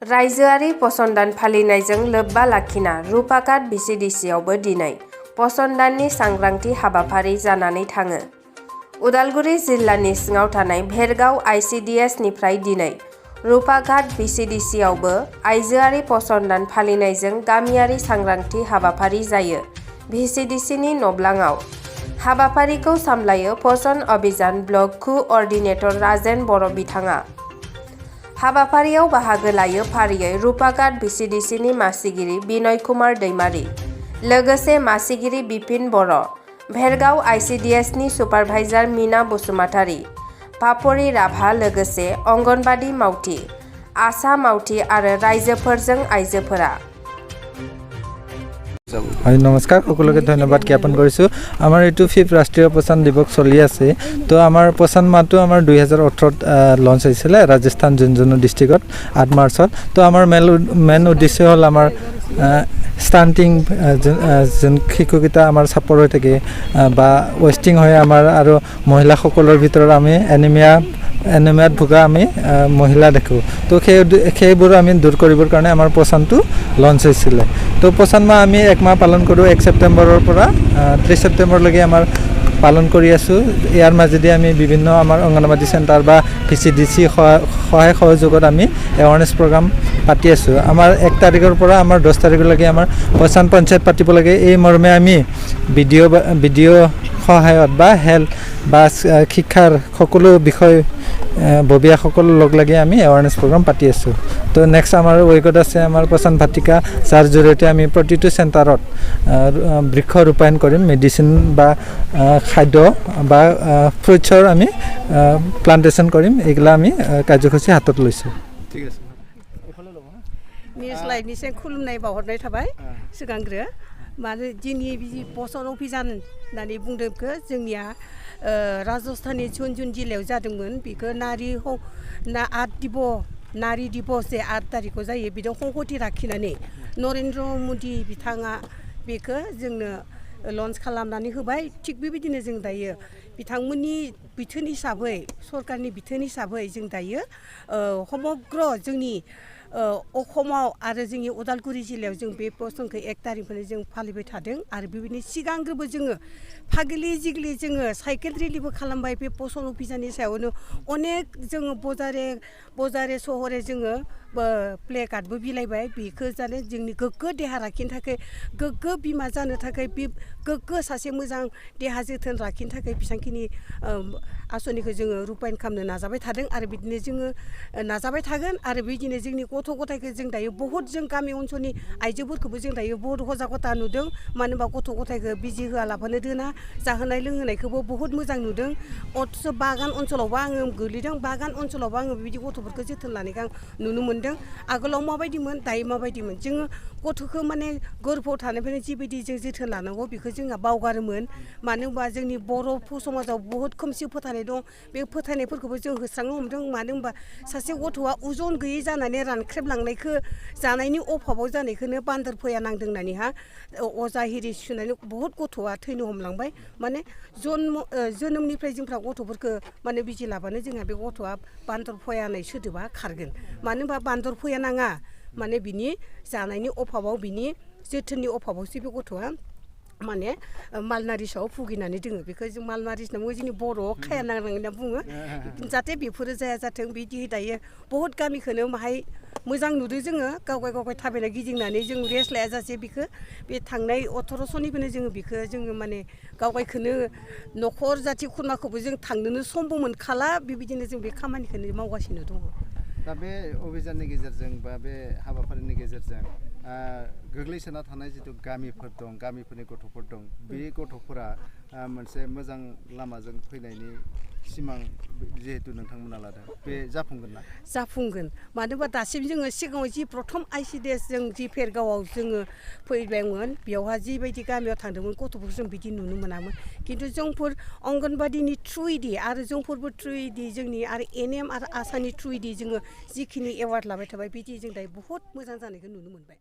रायजोआरि पसन दान फालिनायजों लोब्बा लाखिना रुपाकाट भिसिडिसिआवबो दिनै पसन दाननि सांग्रांथि हाबाफारि जानानै थाङो। उदालगुरि जिल्लानि सिङाव थानाय भेरगाव ICDS निफ्राय दिनै रुपाकाट भिसिडिसिआवबो आइजोआरि पसन दान फालिनायजों गामियारि सांग्रांथि हाबाफारि जायो। भिसिडिसिनि नब्लाङाव हाबाफारिखौ सामलायो पसन अभियान ब्लक को-अर्डिनेटर राजेन बर' बिथाङा। हाबाफारियाव बाहागो लायो फारियै रुपाकाट भिसिडिसिनि मासिगिरि बिनय कुमार दैमारी, लोगोसे मासिगिरि बिपिन बर', भेरगाव ICDS नि सुपारभाइजार मीना बसुमतारी, पापरि राभा लोगोसे अंगनबादि मावथि, आशा मावथि आरो राइजोफोरजों आइजोफोरा। হয় নমস্কাৰ, সকলোকে ধন্যবাদ জ্ঞাপন কৰিছোঁ। আমাৰ এইটো 5th ৰাষ্ট্ৰীয় পচন দিৱস চলি আছে। তো আমাৰ পচন মাহটো আমাৰ 2018ত লঞ্চ হৈছিলে ৰাজস্থান ঝুনঝুনু ডিষ্ট্ৰিক্টত 8 মাৰ্চত। তো আমাৰ মেইন উদ্দেশ্য হ'ল আমাৰ ষ্টাণ্টিং যোন শিশুকেইটা আমাৰ চাপৰ হৈ থাকে বা ৱেষ্টিং হয় আমাৰ আৰু মহিলাসকলৰ ভিতৰত আমি এনিমিয়াত ভোগা আমি মহিলা দেখোঁ। তো সেইবোৰ আমি দূৰ কৰিবৰ কাৰণে আমাৰ পচনটো লঞ্চ হৈছিলে। তো পচন মাহ আমি 1 মাহ পালন কৰোঁ, 1 ছেপ্টেম্বৰৰ পৰা 30 ছেপ্টেম্বৰলৈকে আমাৰ পালন কৰি আছোঁ। ইয়াৰ মাজেদি আমি বিভিন্ন আমাৰ অংগনবাদী চেণ্টাৰ বা VCDC সহায় সহযোগত আমি এৱাৰনেছ প্ৰগ্ৰাম পাতি আছোঁ। আমাৰ 1 তাৰিখৰ পৰা আমাৰ 10 তাৰিখলৈকে আমাৰ পচন পঞ্চায়ত পাতিব লাগে। এই মৰ্মে আমি ভিডিঅ' সহায়ত বা হেল্থ বা শিক্ষাৰ সকলো বিষয় ববীয়াসকল লগ লাগি আমি এৱাৰনেছ প্ৰগ্ৰাম পাতি আছোঁ। তো নেক্সট আমাৰ ৱেকত আছে আমাৰ পচন ভাটিকা, যাৰ জৰিয়তে আমি প্ৰতিটো চেণ্টাৰত বৃক্ষ ৰূপায়ণ কৰিম, মেডিচিন বা খাদ্য বা ফ্ৰুটছৰ আমি প্লান্টেশ্যন কৰিম। এইগিলা আমি কাৰ্যসূচী হাতত লৈছোঁ। ঠিক আছে। निसे खुलुमनाय बावहरनाय थाबाय सिगांग्रो। माने जोंनि बिदि पसन अभियान होननानै बुंदोंखो जोंनिया राजस्थाननि झुनझुन जिल्लायाव जादोंमोन। बेखौ नारी दिबस जे 8 तारिखआव जायो, बिदों संहति लाखिनानै नरेन्द्र मदि बिथाङा बेखौ जोंनो लन्च खालामनानै होबाय। थिग बेबायदिनो जों दायो बिथांमोननि बिथोन हिसाबै, सरकारनि बिथोन हिसाबै जों दायो समग्र जोंनि अखमाव आरो जोंनि उदालगुरि जिल्लायाव जों बे पसनखौ 1 तारिखनिफ्राय जों फालिबाय थादों। आरो बेबायदिनो सिगांग्रोबो जोङो फागिलि जिगलि जोङो साइकेल रेलिबो खालामबाय। बे पसन अभियाननि सायावनो अनेक जोङो बजारे सहरे जोङो प्ले कार्डबो बिलाइबाय। बेखौ जाने जोंनि गोग्गो देहा लाखिनो थाखाय, गोग्गो बिमा जानो थाखाय, गोग्गो सासे मोजां देहा जोथोन लाखिनो थाखाय बेसेबांखिनि आसनिखौ जोङो रुपायन खालामनो नाजाबाय थादों आरो बिदिनो जोङो नाजाबाय थागोन। आरो बिदिनो जोंनि गथ' गथायखौ जों दायो बहुद जों गामि ओनसोलनि आइजोफोरखौबो जों दायो बहुद सजागता नुदों। मानो होनबा गथ' गथायखौ बिजि होआलाबानो दोना, जाहोनाय लोंहोनायखौबो बहुद मोजां नुदों। अथस' बागान ओनसोलावबो आङो गोलैदों। बागान ओनसोलावबो आङो बिबायदि गथ'फोरखौ जोथोन लानायखौ आं नुनो मोन्दों। आगोलाव माबायदिमोन, दायो माबायदिमोन। जोङो गथ'खौ माने गोरबोआव थानायनिफ्रायनो जिबायदि जों जोथोन लानांगौ बेखौ जोंहा बावगारोमोन। मानो होनबा जोंनि बर' समाजाव बहुद खोमसि फोथायनाय दं। बे फोथायनायफोरखौबो जों होस्रांनो हमदों। मानो होनबा सासे गथ'आ उजन गैयै जानानै रानख्रेबलांनायखौ, जानायनि अभाबाव जानायखौनो बान्दोर फैया नांदों होननानैहा अजा हिरि सुनानै बहुद गथ'आ थैनो हमलांबाय। माने जोनोमनिफ्राय जोंफ्रा गथ'फोरखौ माने बिजि लाबानो जोंहा बे गथ'आ बान्दर फैया होननाय सोदोबा खारगोन। मानो होनबा बान्दर फैया नाङा, माने बिनि जानायनि अभाबाव, बिनि जोथोननि अभाबावसो बे गथ'आ माने मालनारिसआव भुगिनानै दोङो। बेखौ जों मालनारिस होनना बुङो, जोंनि बर'आव खाया नांनाय होनना बुङो। जाहाथे बेफोरो जाया जाथों बिदि दायो बहुद गामिखौनो माहाय मोजां नुदों। जोङो गावगाय थाबायना गिदिंनानै जों रेस्ट लायाजासे बेखौ बे थांनाय 1800निफ्रायनो जोङो बेखौ जोङो माने गावगायखौनो न'खर जाथि खुरमाखौबो जों थांनोनो समबो मोनखाला। बेबायदिनो जों बे खामानिखौनो मावगासिनो दङ। दा बे अभियाननि गेजेरजों बा बे हाबाफारिनि गेजेरजों गोग्लैसोना थानाय जिथु गामिफोर दं, गामिफोरनि गथ'फोर दं, बे गथ'फोरा मोनसे मोजां लामाजों फैनायनि सिमां जिहेतु नोंथांमोना लादों, बे जाफुंगोन ना? जाफुंगोन। मानो होनबा दासिम जोङो सिगाङाव जि प्रथम ICDS जों जि भेरगावआव जोङो फैबायमोन, बेयावहा जिबायदि गामियाव थांदोंमोन गथ'फोरखौ जों बिदि नुनो मोनामोन। खिन्थु जोंफोर अंगनबादिनि थ्रुयैदि आरो जोंफोरबो थ्रुयैदि जोंनि आरो NM आरो आसानि थ्रुयैदि जोङो जिखिनि एवार्ड लाबाय थाबाय, बिदि जों दायो बहुद मोजां जानायखौ नुनो मोनबाय।